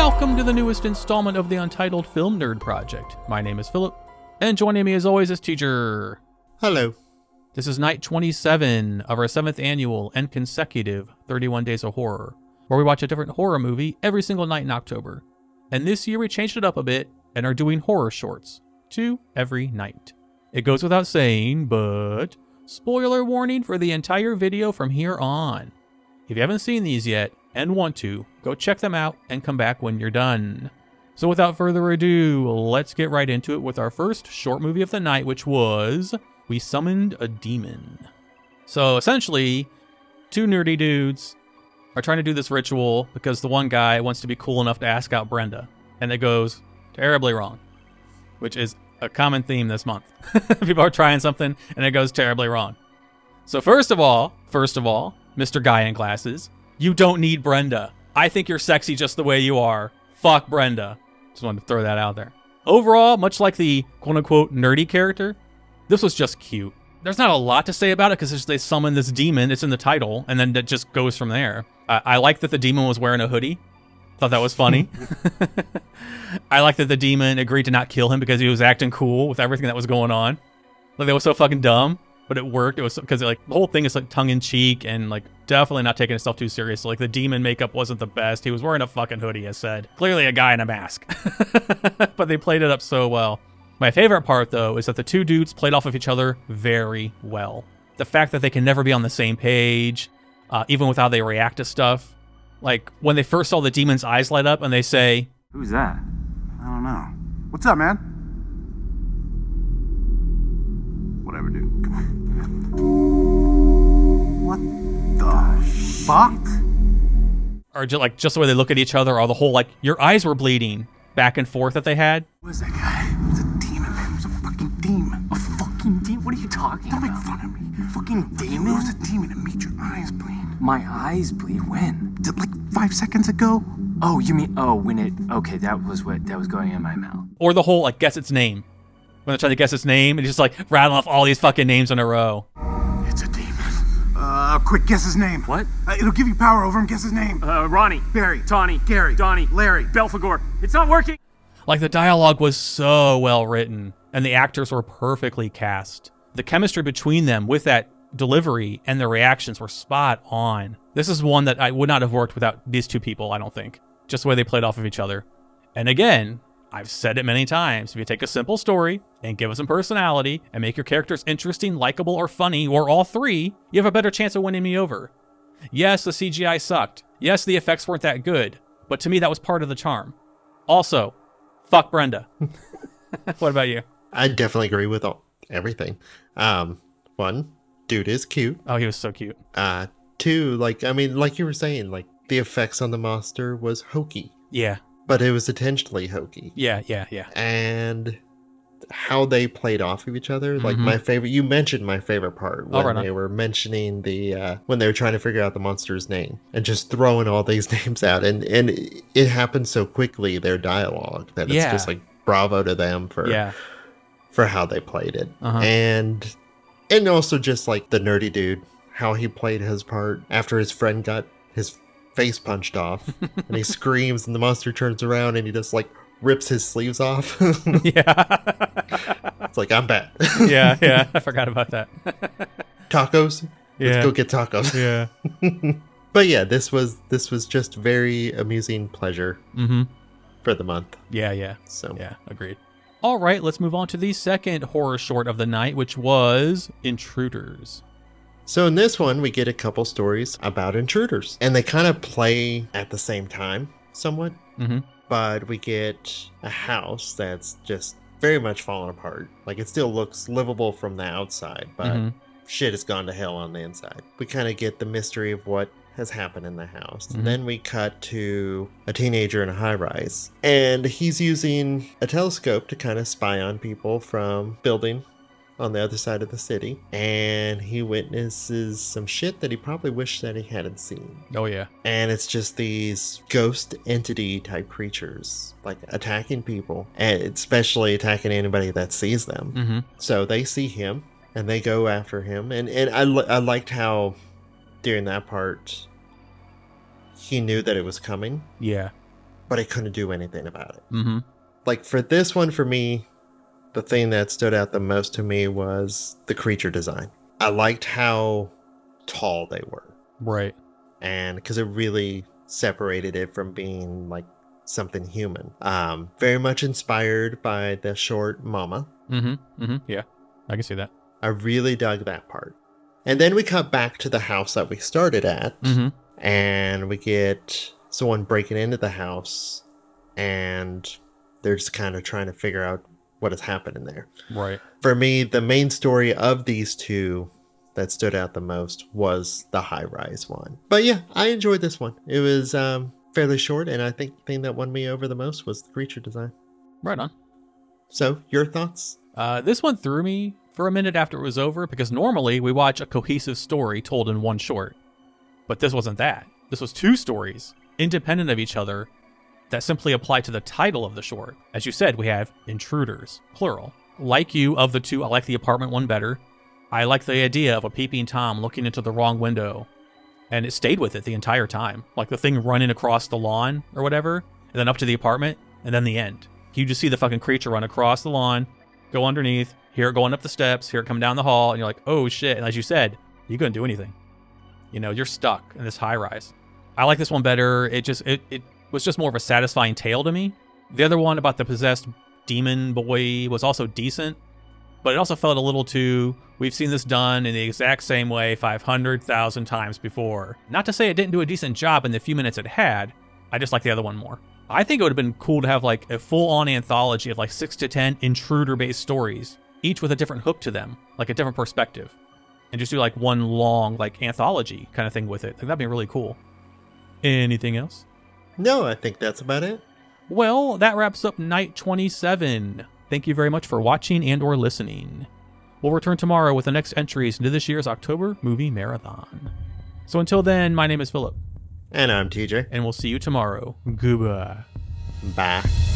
Welcome to the newest installment of the Untitled Film Nerd Project. My name is Philip, and joining me as always is Teacher. Hello. This is night 27 of our 7th annual and consecutive 31 Days of Horror, where we watch a different horror movie every single night in October. And this year we changed it up a bit and are doing horror shorts, 2 every night. It goes without saying, but spoiler warning for the entire video from here on. If you haven't seen these yet and want to, go check them out and come back when you're done. So without further ado, let's get right into it with our first short movie of the night, which was We Summoned a Demon. So essentially, 2 nerdy dudes are trying to do this ritual because the one guy wants to be cool enough to ask out Brenda, and it goes terribly wrong, which is a common theme this month. People are trying something and it goes terribly wrong. So first of all, Mr. Guy in Glasses, you don't need Brenda. I think you're sexy just the way you are. Fuck Brenda. Just wanted to throw that out there. Overall, much like the quote-unquote nerdy character, this was just cute. There's not a lot to say about it because they summon this demon. It's in the title, and then it just goes from there. I like that the demon was wearing a hoodie. Thought that was funny. I like that the demon agreed to not kill him because he was acting cool with everything that was going on. Like, that was so fucking dumb, but it worked. It was because like the whole thing is like tongue-in-cheek and like definitely not taking itself too seriously. Like, the demon makeup wasn't the best. He was wearing a fucking hoodie, as said. Clearly a guy in a mask. But they played it up so well. My favorite part, though, is that the 2 dudes played off of each other very well. The fact that they can never be on the same page, even with how they react to stuff. Like, when they first saw the demon's eyes light up and they say, "Who's that?" I don't know. What's up, man? Whatever, dude. Come on. What the fuck? or just the way they look at each other, or the whole, like, your eyes were bleeding back and forth that they had. What is that guy? It's a demon, man. It's a fucking demon. A fucking demon? What are you talking Don't about? make fun of me. Fucking demon? It was a demon and made your eyes bleed. My eyes bleed. When? Like 5 seconds ago? Oh, you mean, when it, okay, that was going in my mouth. Or the whole, like, guess its name. When they're trying to guess its name, and he's just, like, rattling off all these fucking names in a row. It's a demon. Quick, guess his name. What? It'll give you power over him. Guess his name. Ronnie. Barry. Tawny. Gary. Donnie. Larry. Belphegor. It's not working! Like, the dialogue was so well written, and the actors were perfectly cast. The chemistry between them with that delivery and their reactions were spot on. This is one that I would not have worked without these 2 people, I don't think. Just the way they played off of each other. And again, I've said it many times, if you take a simple story and give it some personality and make your characters interesting, likable, or funny, or all 3, you have a better chance of winning me over. Yes, the CGI sucked. Yes, the effects weren't that good. But to me, that was part of the charm. Also, fuck Brenda. What about you? I definitely agree with everything. 1, dude is cute. Oh, he was so cute. 2, like you were saying, like, the effects on the monster was hokey. Yeah. But it was intentionally hokey. Yeah. And how they played off of each other, like my favorite, you mentioned my favorite part when they were mentioning when they were trying to figure out the monster's name and just throwing all these names out. And it happened so quickly, their dialogue, that it's just like bravo to them for how they played it. And also just like the nerdy dude, how he played his part after his friend got his face punched off and he screams and the monster turns around and he just like rips his sleeves off. Yeah. It's like, I'm bad. Yeah. I forgot about that. Tacos? Yeah. Let's go get tacos. Yeah. But yeah, this was just very amusing pleasure for the month. Yeah. So yeah, agreed. All right, let's move on to the second horror short of the night, which was Intruders. So in this one, we get a couple stories about intruders. And they kind of play at the same time, somewhat. But we get a house that's just very much falling apart. Like, it still looks livable from the outside, but shit has gone to hell on the inside. We kind of get the mystery of what has happened in the house. And then we cut to a teenager in a high-rise. And he's using a telescope to kind of spy on people from building on the other side of the city, and he witnesses some shit that he probably wished that he hadn't seen. Oh yeah. And it's just these ghost entity type creatures, like, attacking people, and especially attacking anybody that sees them. So they see him and they go after him, and I liked how during that part he knew that it was coming. Yeah. but I couldn't do anything about it. Mm-hmm. Like for this one, for me, the thing that stood out the most to me was the creature design. I liked how tall they were. Right. And because it really separated it from being like something human. Very much inspired by the short Mama. Mm-hmm. Mm-hmm. Yeah, I can see that. I really dug that part. And then we cut back to the house that we started at. Mm-hmm. And we get someone breaking into the house. And they're just kind of trying to figure out what has happened in there. Right. For me, the main story of these two that stood out the most was the high-rise one. But yeah, I enjoyed this one. It was fairly short, and I think the thing that won me over the most was the creature design. Right on. So, your thoughts? This one threw me for a minute after it was over, because normally we watch a cohesive story told in one short. But this wasn't that. This was two stories, independent of each other, that simply apply to the title of the short. As you said, we have Intruders, plural. Like you, of the two, I like the apartment one better. I like the idea of a peeping Tom looking into the wrong window, and it stayed with it the entire time. Like the thing running across the lawn or whatever, and then up to the apartment, and then the end. You just see the fucking creature run across the lawn, go underneath, hear it going up the steps, hear it come down the hall, and you're like, oh shit. And as you said, you couldn't do anything. You know, you're stuck in this high rise. I like this one better. It was just more of a satisfying tale to me. The other one about the possessed demon boy was also decent, but it also felt a little too, we've seen this done in the exact same way 500,000 times before. Not to say it didn't do a decent job in the few minutes it had, I just like the other one more. I think it would have been cool to have like a full-on anthology of like 6 to 10 intruder-based stories, each with a different hook to them, like a different perspective, and just do like one long like anthology kind of thing with it. I think that'd be really cool. Anything else? No, I think that's about it. Well, that wraps up night 27. Thank you very much for watching and or listening. We'll return tomorrow with the next entries into this year's October movie marathon. So until then, my name is Philip. And I'm TJ. And we'll see you tomorrow. Goodbye. Bye.